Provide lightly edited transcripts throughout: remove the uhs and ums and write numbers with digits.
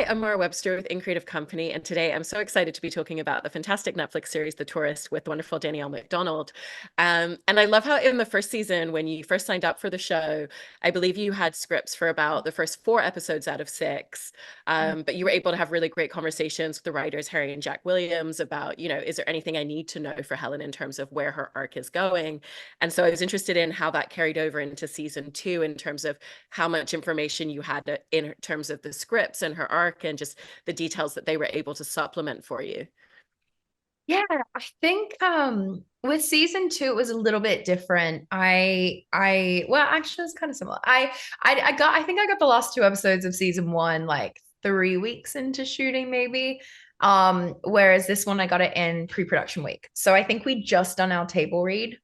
I'm Mara Webster with In Creative Company, and today I'm so excited to be talking about the fantastic Netflix series, The Tourist, with the wonderful Danielle Macdonald. And I love how in the first season, when you first signed up for the show, I believe you had scripts for about the first four episodes out of six, but you were able to have really great conversations with the writers, Harry and Jack Williams, about, is there anything I need to know for Helen in terms of where her arc is going? And so I was interested in how that carried over into season two in terms of how much information you had in terms of the scripts and her arc and just the details that they were able to supplement for you. Yeah, I think with season two it was a little bit different. Well, actually it's kind of similar. I think I got the last two episodes of season one like 3 weeks into shooting maybe. Whereas this one I got it in pre-production week. So I think we just done our table read.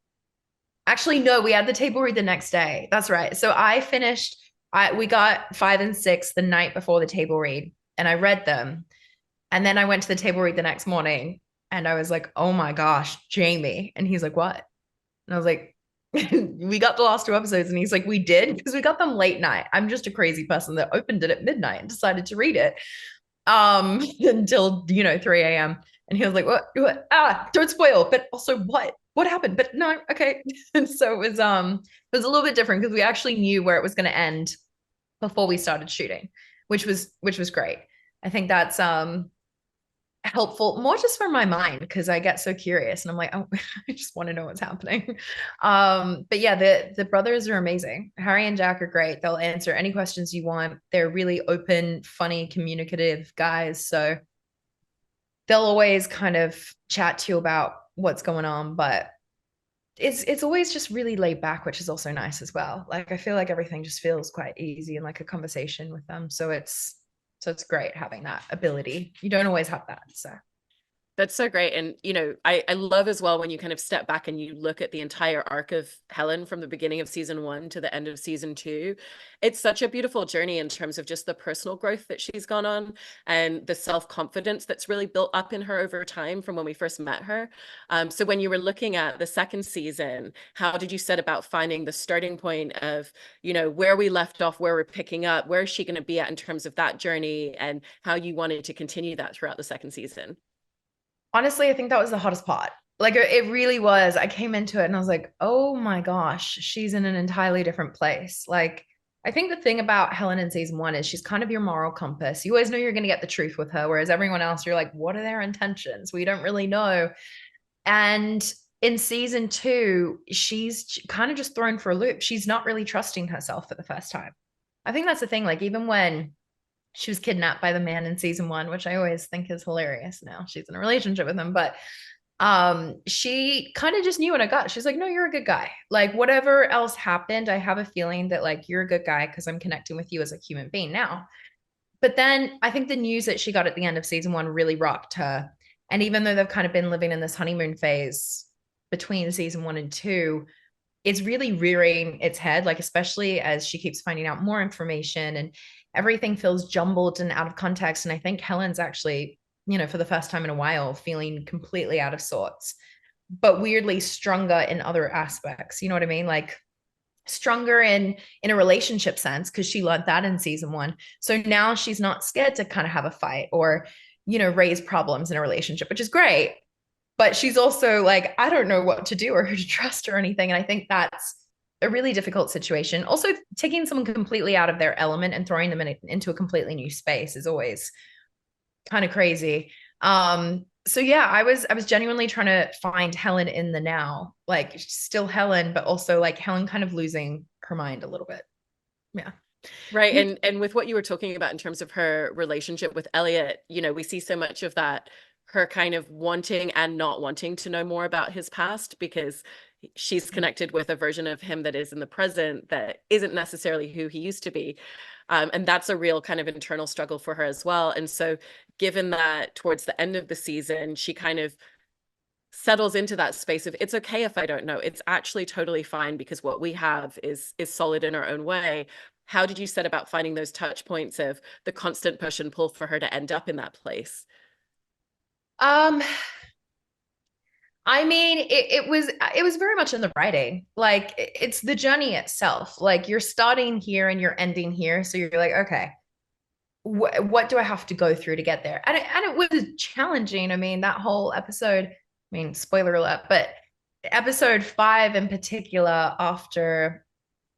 Actually, no, we had the table read the next day. That's right. So we got five and six the night before the table read, and I read them. And then I went to the table read the next morning and I was like, oh my gosh, Jamie. And he's like, what? And I was like, we got the last two episodes. And he's like, we did? Because we got them late night. I'm just a crazy person that opened it at midnight and decided to read it until, 3 a.m. And he was like, what? Don't spoil. But also what? What happened? But no, okay. And so it was a little bit different because we actually knew where it was going to end before we started shooting, which was great. I think that's helpful more just for my mind because I get so curious and I'm like, oh, I just want to know what's happening. But yeah, the brothers are amazing. Harry and Jack are great. They'll answer any questions you want. They're really open, funny, communicative guys. So they'll always kind of chat to you about what's going on, but it's always just really laid back, which is also nice as well. Like I feel like everything just feels quite easy and like a conversation with them. So it's great having that ability. You don't always have that. So That's so great. And, I love as well when you kind of step back and you look at the entire arc of Helen from the beginning of season one to the end of season two. It's such a beautiful journey in terms of just the personal growth that she's gone on and the self-confidence that's really built up in her over time from when we first met her. So when you were looking at the second season, how did you set about finding the starting point of, where we left off, where we're picking up, where is she going to be at in terms of that journey and how you wanted to continue that throughout the second season? honestly, I think that was the hottest part. Like it really was. I came into it and I was like, oh my gosh, she's in an entirely different place. Like, I think the thing about Helen in season one is she's kind of your moral compass. You always know you're going to get the truth with her, whereas everyone else, you're like, what are their intentions? We don't really know. And in season two, she's kind of just thrown for a loop. She's not really trusting herself for the first time. I think that's the thing. Like, even when she was kidnapped by the man in season one, which I always think is hilarious now. She's in a relationship with him, but she kind of just knew in her gut. She's like, no, you're a good guy. Like whatever else happened, I have a feeling that like you're a good guy because I'm connecting with you as a human being now. But then I think the news that she got at the end of season one really rocked her. And even though they've kind of been living in this honeymoon phase between season one and two, it's really rearing its head, like especially as she keeps finding out more information and everything feels jumbled and out of context. And I think Helen's actually, for the first time in a while, feeling completely out of sorts, but weirdly stronger in other aspects. You know what I mean? Like stronger in a relationship sense because she learned that in season one. So now she's not scared to kind of have a fight or raise problems in a relationship, which is great, but she's also like, I don't know what to do or who to trust or anything. And I think that's a really difficult situation. Also, taking someone completely out of their element and throwing them into a completely new space is always kind of crazy. So yeah, I was genuinely trying to find Helen in the now, like still Helen, but also like Helen kind of losing her mind a little bit. Yeah. Right. And with what you were talking about in terms of her relationship with Elliot, we see so much of that, her kind of wanting and not wanting to know more about his past because she's connected with a version of him that is in the present that isn't necessarily who he used to be. And that's a real kind of internal struggle for her as well. And so given that towards the end of the season, she kind of settles into that space of it's okay if I don't know. It's actually totally fine because what we have is solid in our own way. How did you set about finding those touch points of the constant push and pull for her to end up in that place? Um, I mean, it was very much in the writing. Like it's the journey itself. Like you're starting here and you're ending here. So you're like, okay, what do I have to go through to get there? And it was challenging. I mean, that whole episode, I mean, spoiler alert, but episode 5 in particular, after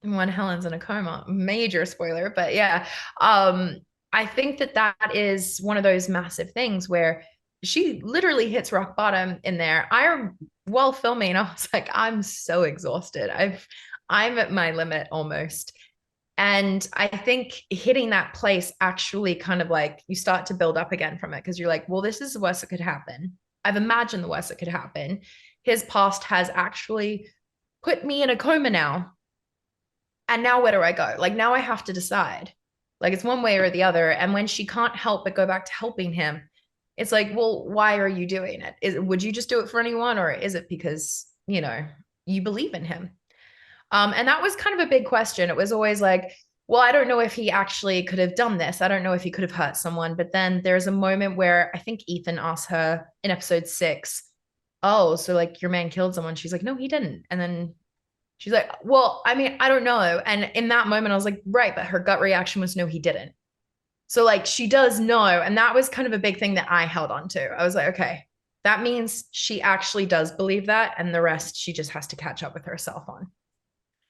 when Helen's in a coma, major spoiler, but yeah. I think that that is one of those massive things where she literally hits rock bottom in there. While filming, I was like, I'm so exhausted. I'm at my limit almost. And I think hitting that place actually kind of like you start to build up again from it because you're like, well, this is the worst that could happen. I've imagined the worst that could happen. His past has actually put me in a coma now. And now where do I go? Like now I have to decide. Like it's one way or the other. And when she can't help but go back to helping him, it's like, well, why are you doing it? Would you just do it for anyone, or is it because, you believe in him? And that was kind of a big question. It was always like, well, I don't know if he actually could have done this. I don't know if he could have hurt someone. But then there's a moment where I think Ethan asked her in episode 6, oh, so like your man killed someone. She's like, no, he didn't. And then she's like, well, I mean, I don't know. And in that moment, I was like, right. But her gut reaction was, no, he didn't. So like she does know. And that was kind of a big thing that I held on to. I was like, okay, that means she actually does believe that. And the rest, she just has to catch up with herself on.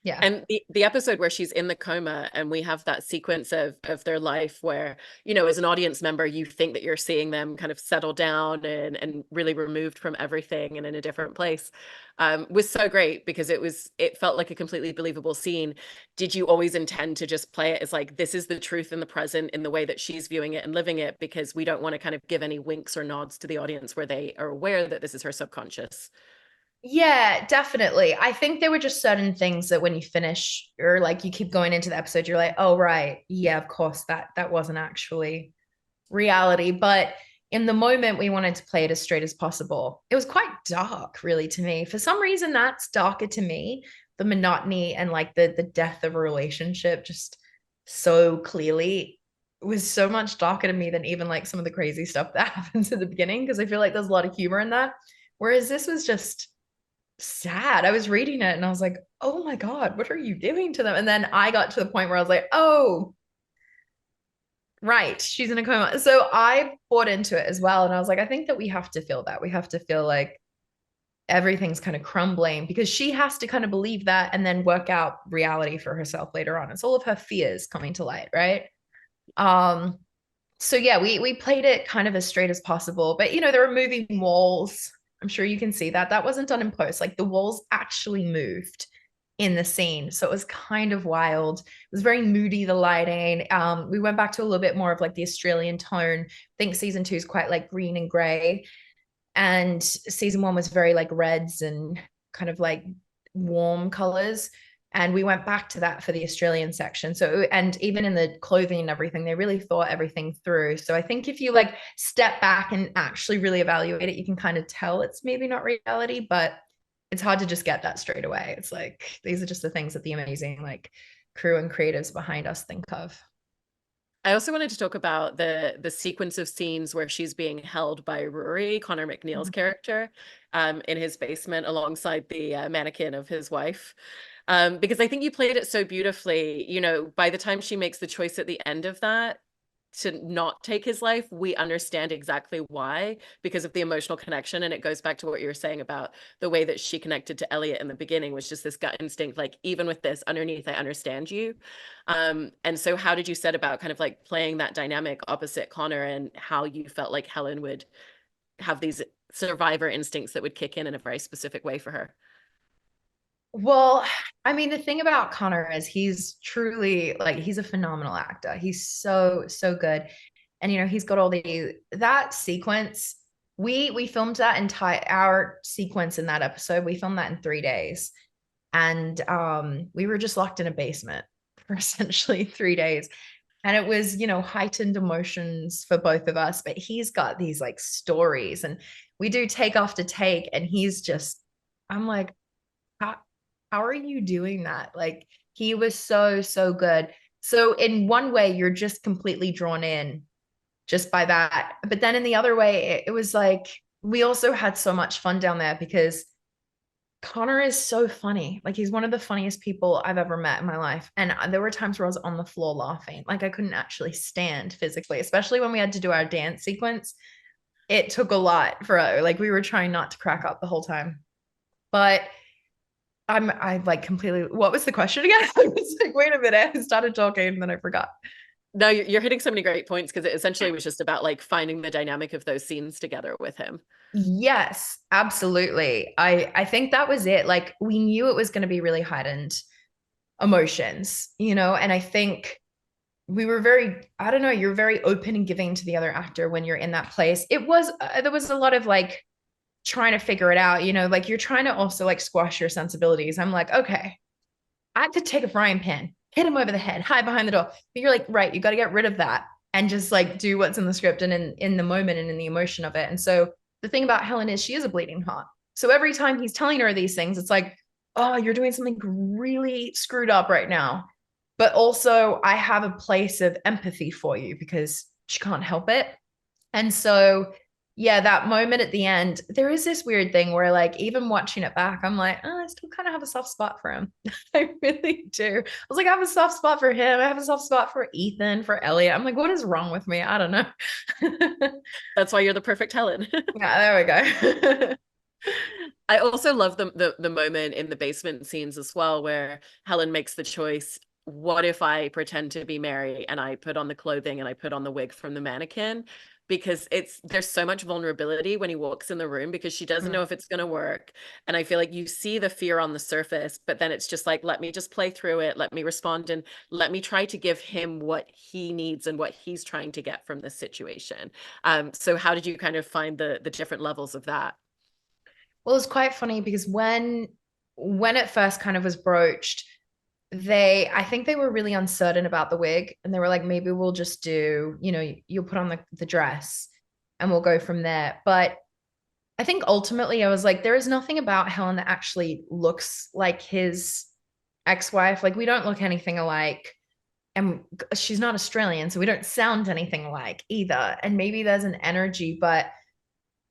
Yeah. And the episode where she's in the coma and we have that sequence of their life where, as an audience member, you think that you're seeing them kind of settle down and really removed from everything and in a different place, was so great because it felt like a completely believable scene. Did you always intend to just play it as like, this is the truth in the present in the way that she's viewing it and living it, because we don't want to kind of give any winks or nods to the audience where they are aware that this is her subconscious? Yeah, definitely. I think there were just certain things that when you finish or like you keep going into the episode, you're like, oh right, yeah, of course that wasn't actually reality. But in the moment, we wanted to play it as straight as possible. It was quite dark, really, to me. For some reason, that's darker to me. The monotony and like the death of a relationship just so clearly was so much darker to me than even like some of the crazy stuff that happens at the beginning, because I feel like there's a lot of humor in that. Whereas this was just sad. I was reading it and I was like, oh my God, what are you doing to them? And then I got to the point where I was like, oh, right, she's in a coma. So I bought into it as well. And I was like, I think that we have to feel that. We have to feel like everything's kind of crumbling because she has to kind of believe that and then work out reality for herself later on. It's all of her fears coming to light, right? Um, so yeah, we played it kind of as straight as possible, but there were moving walls. I'm sure you can see that that wasn't done in post. Like the walls actually moved in the scene, so it was kind of wild. It was very moody, the lighting. We went back to a little bit more of like the Australian tone. I think season 2 is quite like green and gray, and season 1 was very like reds and kind of like warm colors, and we went back to that for the Australian section. So, and even in the clothing and everything, they really thought everything through. So I think if you like step back and actually really evaluate it, you can kind of tell it's maybe not reality, but it's hard to just get that straight away. It's like these are just the things that the amazing like crew and creatives behind us think of. I also wanted to talk about the sequence of scenes where she's being held by Rory, Connor McNeil's character, in his basement alongside the mannequin of his wife. Because I think you played it so beautifully. By the time she makes the choice at the end of that to not take his life, we understand exactly why, because of the emotional connection. And it goes back to what you were saying about the way that she connected to Elliot in the beginning was just this gut instinct, like, even with this underneath, I understand you. And so how did you set about kind of like playing that dynamic opposite Connor, and how you felt like Helen would have these survivor instincts that would kick in a very specific way for her? Well, I mean, the thing about Connor is he's truly like he's a phenomenal actor. He's so, so good. And he's got all that sequence. We filmed that entire our sequence in that episode. We filmed that in 3 days. And we were just locked in a basement for essentially 3 days. And it was, heightened emotions for both of us. But he's got these like stories, and we do take after take, and he's just, I'm like, how, how are you doing that? Like he was so, so good. So in one way, you're just completely drawn in just by that. But then in the other way, it was like we also had so much fun down there because Connor is so funny. Like he's one of the funniest people I've ever met in my life. And there were times where I was on the floor laughing. Like I couldn't actually stand physically, especially when we had to do our dance sequence. It took a lot for like we were trying not to crack up the whole time. But I like completely, what was the question again? I was like, wait a minute. I started talking and then I forgot. No, you're hitting so many great points because it essentially was just about like finding the dynamic of those scenes together with him. Yes, absolutely. I think that was it. Like we knew it was going to be really heightened emotions, you know, and I think we were very, I don't know, you're very open and giving to the other actor when you're in that place. It was there was a lot of like trying to figure it out, you know, like you're trying to also like squash your sensibilities. I'm like, okay, I could take a frying pan, hit him over the head, hide behind the door. But you're like, right, you got to get rid of that and just like do what's in the script and in the moment and in the emotion of it. And so the thing about Helen is she is a bleeding heart. So every time he's telling her these things, it's like, oh, you're doing something really screwed up right now. But also, I have a place of empathy for you because she can't help it. And so, yeah, that moment at the end, there is this weird thing where, like, even watching it back, I'm like, oh, I still kind of have a soft spot for him. I really do. I was like, I have a soft spot for him. I have a soft spot for Ethan, for Elliot. I'm like, what is wrong with me? I don't know. That's why you're the perfect Helen. Yeah, there we go. I also love the moment in the basement scenes as well, where Helen makes the choice. What if I pretend to be Mary and I put on the clothing and I put on the wig from the mannequin? Because there's so much vulnerability when he walks in the room because she doesn't know if it's going to work. And I feel like you see the fear on the surface, but then it's just like, let me just play through it. Let me respond and let me try to give him what he needs and what he's trying to get from this situation. So how did you kind of find the different levels of that? Well, it's quite funny because when it first kind of was broached, they I think they were really uncertain about the wig and they were like, maybe we'll just do, you know, you'll put on the dress and we'll go from there. But I think ultimately I was like, there is nothing about Helen that actually looks like his ex-wife. Like we don't look anything alike. And she's not Australian, so we don't sound anything alike either. And maybe there's an energy, but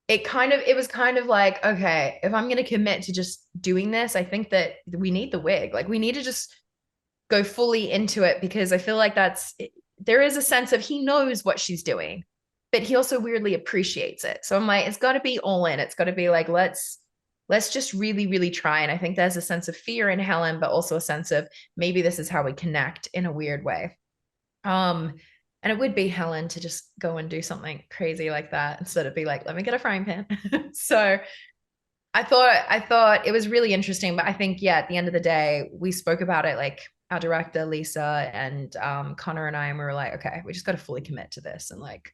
it was kind of like, okay, if I'm going to commit to just doing this, I think that we need the wig. Like we need to just go fully into it because I feel like there is a sense of he knows what she's doing, but he also weirdly appreciates it. So I'm like, it's got to be all in. It's got to be like, let's just really, really try. And I think there's a sense of fear in Helen, but also a sense of maybe this is how we connect in a weird way. Um, and it would be Helen to just go and do something crazy like that instead of be like, let me get a frying pan. So I thought it was really interesting, but I think, yeah, at the end of the day, we spoke about it like our director, Lisa, and Connor and I, and we were like, okay, we just got to fully commit to this and like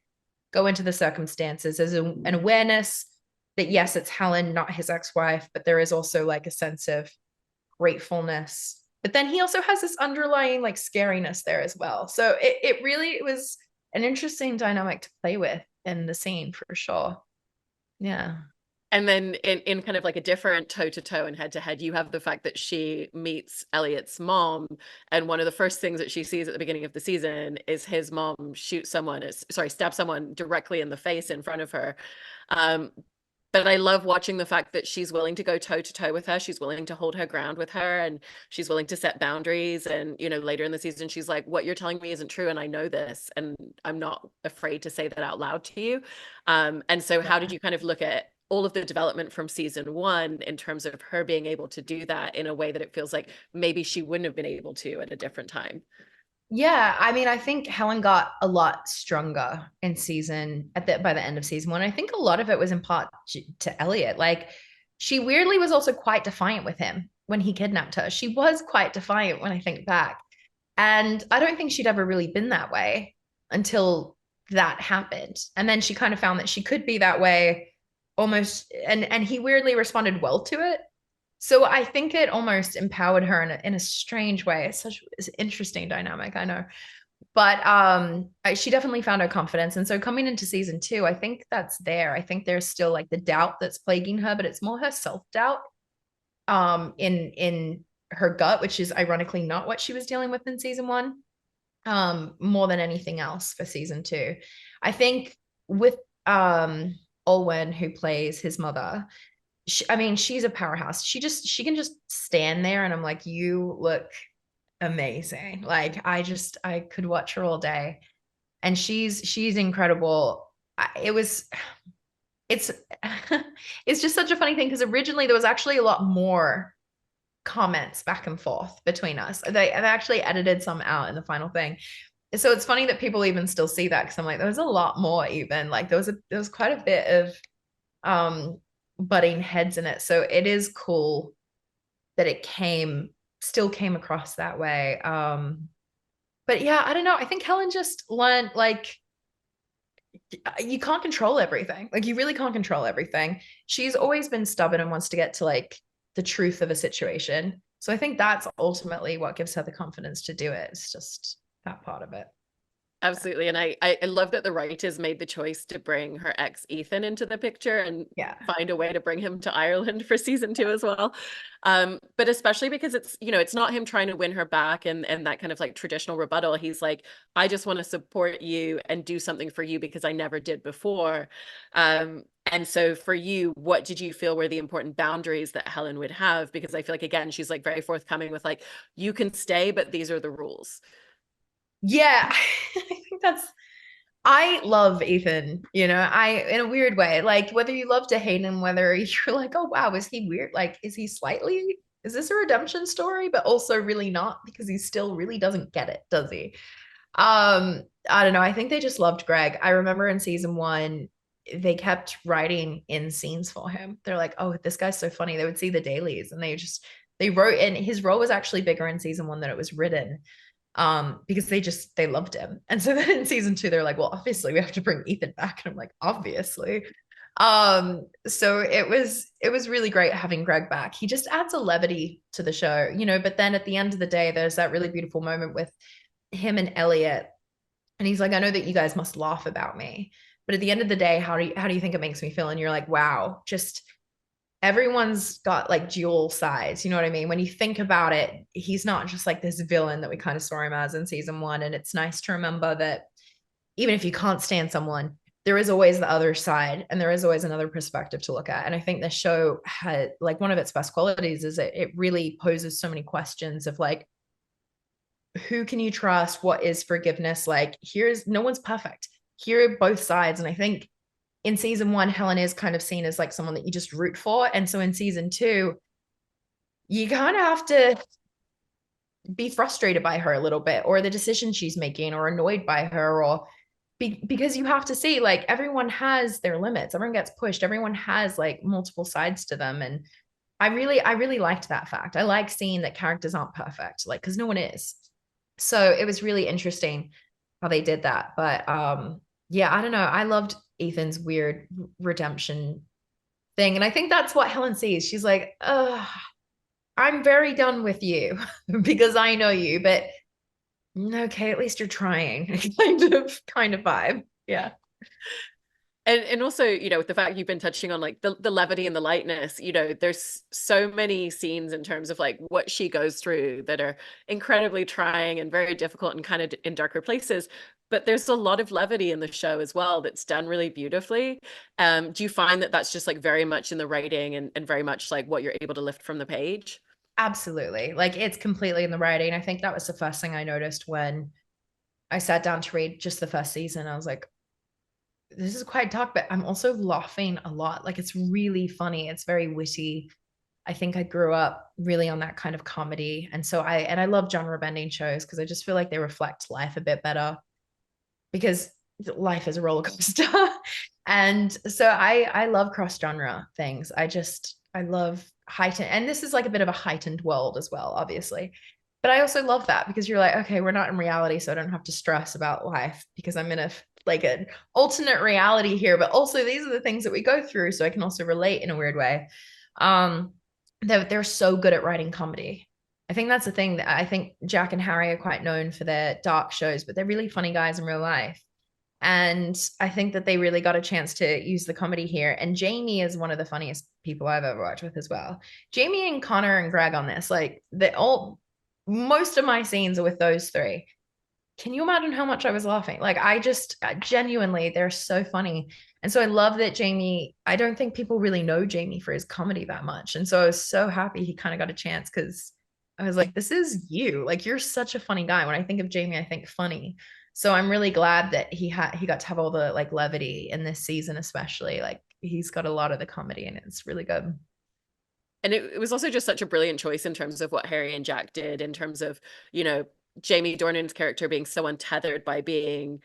go into the circumstances. There's an awareness that, yes, it's Helen, not his ex wife, but there is also like a sense of gratefulness. But then he also has this underlying like scariness there as well. So it really it was an interesting dynamic to play with in the scene for sure. Yeah. And then in kind of like a different toe to toe and head to head, you have the fact that she meets Elliot's mom. And one of the first things that she sees at the beginning of the season is his mom stab someone directly in the face in front of her. Um, but I love watching the fact that she's willing to go toe to toe with her. She's willing to hold her ground with her and she's willing to set boundaries. And, you know, later in the season, she's like, what you're telling me isn't true. And I know this. And I'm not afraid to say that out loud to you. And so, how did you kind of look at all of the development from season one in terms of her being able to do that in a way that it feels like maybe she wouldn't have been able to at a different time? Yeah, I mean, I think Helen got a lot stronger in season by the end of season one. I think a lot of it was in part to Elliot. Like, she weirdly was also quite defiant with him when he kidnapped her. She was quite defiant when I think back, and I don't think she'd ever really been that way until that happened. And then she kind of found that she could be that way almost, and he weirdly responded well to it. So I think it almost empowered her in a strange way. It's an interesting dynamic, I know. But she definitely found her confidence. And so coming into season two, I think that's there. I think there's still like the doubt that's plaguing her, but it's more her self-doubt in her gut, which is ironically not what she was dealing with in season one, more than anything else for season two. I think with Olwen, who plays his mother, I mean, she's a powerhouse. She can just stand there and I'm like, you look amazing. Like I could watch her all day. And she's incredible. It was it's it's just such a funny thing because originally there was actually a lot more comments back and forth between us. They actually edited some out in the final thing. So it's funny that people even still see that because I'm like, there was a lot more even. Like there was quite a bit of butting heads in it. So it is cool that it still came across that way. But yeah, I don't know. I think Helen just learned like you can't control everything. Like you really can't control everything. She's always been stubborn and wants to get to like the truth of a situation. So I think that's ultimately what gives her the confidence to do it. It's just that part of it. Absolutely. And I love that the writers made the choice to bring her ex Ethan into the picture and Yeah. find a way to bring him to Ireland for season 2 as well. But especially because it's, you know, it's not him trying to win her back and that kind of like traditional rebuttal. He's like, I just want to support you and do something for you because I never did before. And so for you, what did you feel were the important boundaries that Helen would have? Because I feel like, again, she's like very forthcoming with like, you can stay, but these are the rules. Yeah. I think I love Ethan, in a weird way. Like whether you love to hate him, whether you're like, oh wow, is he weird? Like, is this a redemption story? But also really not because he still really doesn't get it, does he? I don't know. I think they just loved Greg. I remember in season 1, they kept writing in scenes for him. They're like, oh, this guy's so funny. They would see the dailies and they wrote in his role was actually bigger in season 1 than it was written because they loved him. And so then in season 2 they're like, well, obviously we have to bring Ethan back, and I'm like, obviously. So it was really great having Greg back. He just adds a levity to the show, but then at the end of the day there's that really beautiful moment with him and Elliot, and he's like, I know that you guys must laugh about me, but at the end of the day, how do you think it makes me feel? And you're like, wow, just everyone's got like dual sides. You know what I mean? When you think about it, he's not just like this villain that we kind of saw him as in season 1. And it's nice to remember that even if you can't stand someone, there is always the other side and there is always another perspective to look at. And I think the show had like one of its best qualities is it really poses so many questions of like, who can you trust? What is forgiveness? Like, here's no one's perfect. Here are both sides. And I think in season 1, Helen is kind of seen as like someone that you just root for. And so in season 2, you kind of have to be frustrated by her a little bit, or the decision she's making, or annoyed by her, or because you have to see like everyone has their limits. Everyone gets pushed. Everyone has like multiple sides to them. And I really liked that fact. I like seeing that characters aren't perfect, like, because no one is. So it was really interesting how they did that. But yeah, I don't know. I loved Ethan's weird redemption thing. And I think that's what Helen sees. She's like, I'm very done with you because I know you, but okay, at least you're trying. kind of vibe. Yeah. And also, you know, with the fact you've been touching on like the levity and the lightness, you know, there's so many scenes in terms of like what she goes through that are incredibly trying and very difficult and kind of in darker places. But there's a lot of levity in the show as well that's done really beautifully. Do you find that that's just like very much in the writing and very much like what you're able to lift from the page? Absolutely. Like it's completely in the writing. I think that was the first thing I noticed when I sat down to read just the first season. I was like, this is quite dark, but I'm also laughing a lot. Like it's really funny. It's very witty. I think I grew up really on that kind of comedy. And so I love genre bending shows because I just feel like they reflect life a bit better because life is a roller coaster. And so I love cross genre things. I love heightened, and this is like a bit of a heightened world as well, obviously. But I also love that because you're like, okay, we're not in reality, so I don't have to stress about life because I'm in a like an alternate reality here. But also these are the things that we go through, so I can also relate in a weird way. Um, they're so good at writing comedy. I think that's the thing that I think Jack and Harry are quite known for their dark shows, but they're really funny guys in real life. And I think that they really got a chance to use the comedy here. And Jamie is one of the funniest people I've ever worked with as well. Jamie and Connor and Greg on this, like they all, most of my scenes are with those three. Can you imagine how much I was laughing? Like I just genuinely, they're so funny. And so I love that Jamie, I don't think people really know Jamie for his comedy that much. And so I was so happy he kind of got a chance because I was like, this is you. Like, you're such a funny guy. When I think of Jamie, I think funny. So I'm really glad that he got to have all the like levity in this season, especially. Like, he's got a lot of the comedy and it's really good. And it was also just such a brilliant choice in terms of what Harry and Jack did, in terms of, you know, Jamie Dornan's character being so untethered by being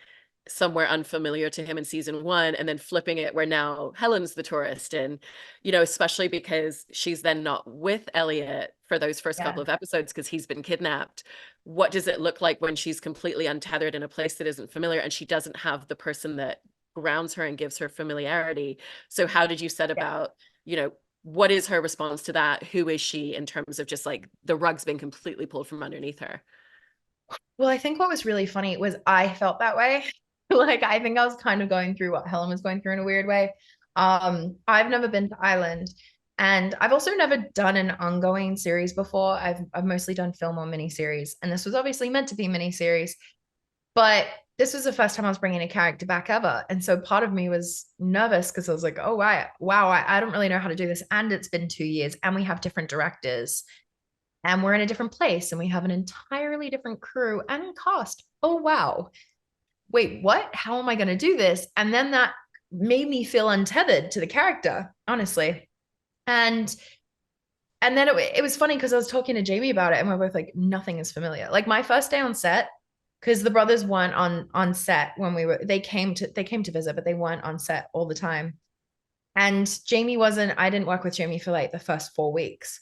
somewhere unfamiliar to him in season one, and then flipping it where now Helen's the tourist. And, you know, especially because she's then not with Elliot for those first Yeah. couple of episodes because he's been kidnapped. What does it look like when she's completely untethered in a place that isn't familiar and she doesn't have the person that grounds her and gives her familiarity? So how did you set Yeah. about, you know, what is her response to that? Who is she in terms of just like the rug's been completely pulled from underneath her? Well, I think what was really funny was I felt that way. Like, I think I was kind of going through what Helen was going through in a weird way. I've never been to Ireland, and I've also never done an ongoing series before. I've mostly done film or miniseries, and this was obviously meant to be miniseries, but this was the first time I was bringing a character back ever, and so part of me was nervous because I was like, oh wow, I don't really know how to do this, and it's been 2 years, and we have different directors, and we're in a different place, and we have an entirely different crew and cast. Oh wow, wait, what? How am I going to do this? And then that made me feel untethered to the character, honestly. And then it was funny because I was talking to Jamie about it, and we're both like, nothing is familiar. Like, my first day on set, because the brothers weren't on set when they came to visit, but they weren't on set all the time. And I didn't work with Jamie for like the first 4 weeks.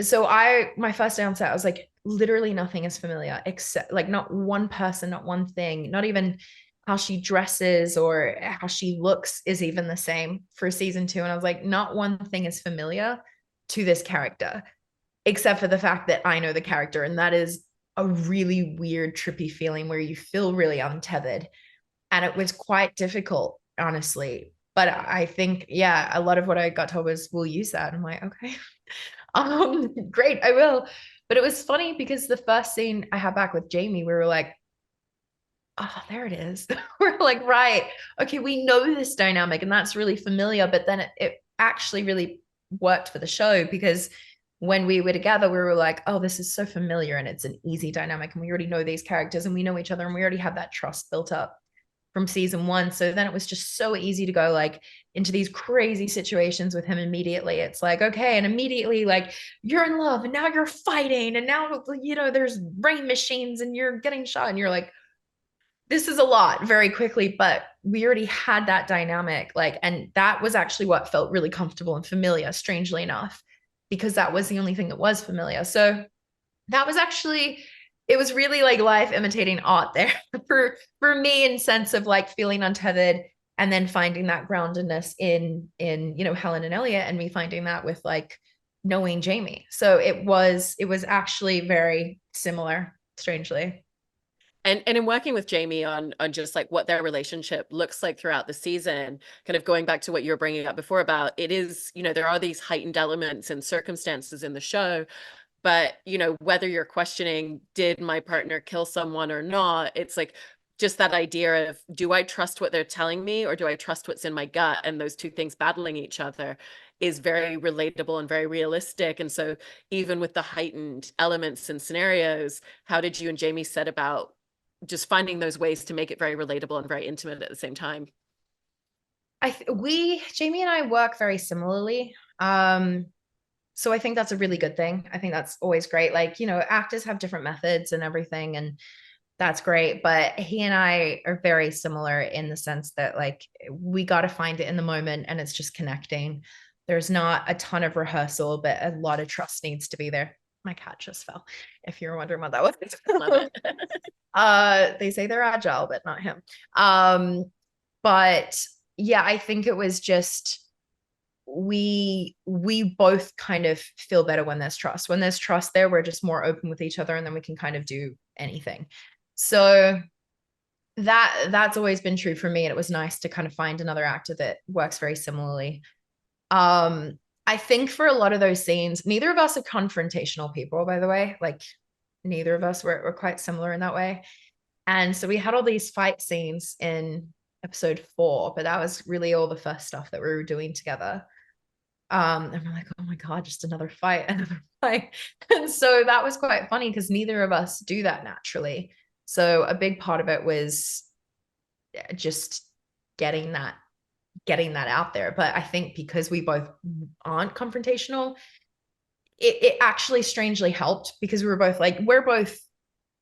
So my first day on set, I was like, literally nothing is familiar except like not one person, not one thing, not even how she dresses or how she looks is even the same for season 2. And I was like, not one thing is familiar to this character, except for the fact that I know the character. And that is a really weird, trippy feeling where you feel really untethered. And it was quite difficult, honestly. But I think, yeah, a lot of what I got told was, we'll use that. I'm like, okay. Great, I will. But it was funny because the first scene I had back with Jamie, we were like, oh, there it is. We're like, right, okay, we know this dynamic and that's really familiar. But then it actually really worked for the show because when we were together, we were like, oh, this is so familiar and it's an easy dynamic. And we already know these characters and we know each other and we already have that trust built up from season 1. So then it was just so easy to go like into these crazy situations with him immediately. It's like, okay, and immediately like you're in love and now you're fighting and now there's brain machines and you're getting shot and you're like, this is a lot very quickly, but we already had that dynamic. Like, and that was actually what felt really comfortable and familiar, strangely enough, because that was the only thing that was familiar. So that was actually, it was really like life imitating art there for me, in sense of like feeling untethered and then finding that groundedness in Helen and Elliot, and me finding that with like knowing Jamie. So it was actually very similar, strangely. And in working with Jamie on just like what their relationship looks like throughout the season, kind of going back to what you were bringing up before about it is, you know, there are these heightened elements and circumstances in the show, but you know, whether you're questioning, did my partner kill someone or not, it's like just that idea of, do I trust what they're telling me or do I trust what's in my gut? And those two things battling each other is very relatable and very realistic. And so even with the heightened elements and scenarios, how did you and Jamie set about just finding those ways to make it very relatable and very intimate at the same time? Jamie and I work very similarly. So I think that's a really good thing. I think that's always great. Like, actors have different methods and everything, and that's great. But he and I are very similar in the sense that like we got to find it in the moment and it's just connecting. There's not a ton of rehearsal, but a lot of trust needs to be there. My cat just fell, if you're wondering what that was. Love it. They say they're agile, but not him. But yeah, I think it was just we both kind of feel better when there's trust. When there's trust there, we're just more open with each other and then we can kind of do anything. So that's always been true for me. And it was nice to kind of find another actor that works very similarly. I think for a lot of those scenes, neither of us are confrontational people, by the way. Like, neither of us were quite similar in that way. And so we had all these fight scenes in episode 4, but that was really all the first stuff that we were doing together. And we're like, oh my God, just another fight, another fight. And so that was quite funny because neither of us do that naturally. So a big part of it was just getting that out there. But I think because we both aren't confrontational, it actually strangely helped because we were both like,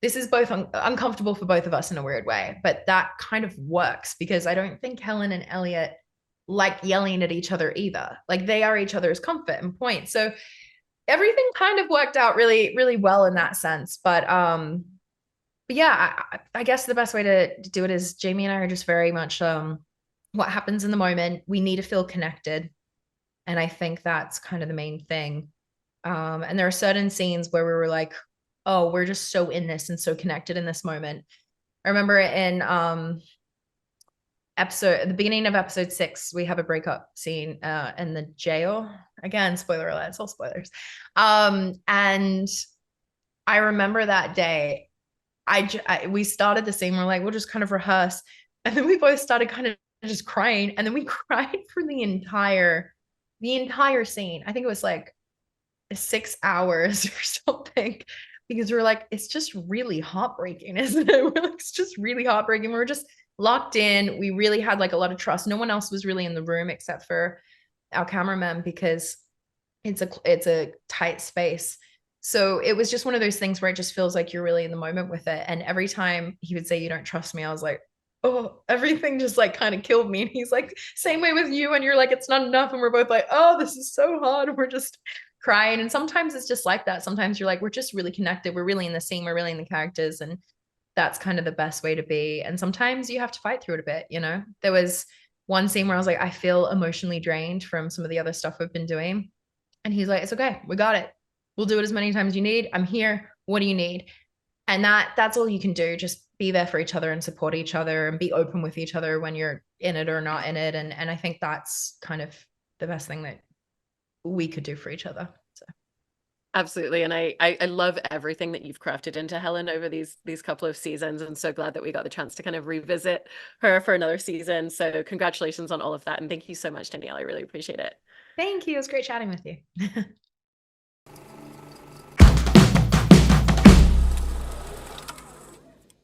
this is both uncomfortable for both of us in a weird way, but that kind of works because I don't think Helen and Elliot like yelling at each other either. Like they are each other's comfort and point. So everything kind of worked out really, really well in that sense. But yeah, I guess the best way to do it is Jamie and I are just very much what happens in the moment. We need to feel connected. And I think that's kind of the main thing. And there are certain scenes where we were like, oh, we're just so in this and so connected in this moment. I remember in at the beginning of episode 6, we have a breakup scene in the jail. Again, spoiler alert, it's all spoilers. And I remember that day, we started the scene, we're like, we'll just kind of rehearse. And then we both started kind of just crying. And then we cried for the entire scene. I think it was like 6 hours or something because we're like, it's just really heartbreaking, isn't it? We're like, it's just really heartbreaking. We're just locked in. We really had like a lot of trust. No one else was really in the room except for our cameraman because it's a tight space. So it was just one of those things where it just feels like you're really in the moment with it. And every time he would say, you don't trust me, I was like, oh, everything just like kind of killed me. And he's like, same way with you. And you're like, it's not enough. And we're both like, oh, this is so hard. And we're just crying. And sometimes it's just like that. Sometimes you're like, we're just really connected. We're really in the scene. We're really in the characters. And that's kind of the best way to be. And sometimes you have to fight through it a bit, you know? There was one scene where I was like, I feel emotionally drained from some of the other stuff we've been doing. And he's like, it's okay. We got it. We'll do it as many times as you need. I'm here. What do you need? And that's all you can do. Just be there for each other and support each other and be open with each other when you're in it or not in it. And I think that's kind of the best thing that we could do for each other. So. Absolutely. And I love everything that you've crafted into Helen over these couple of seasons, and so glad that we got the chance to kind of revisit her for another season. So congratulations on all of that. And thank you so much, Danielle. I really appreciate it. Thank you. It was great chatting with you.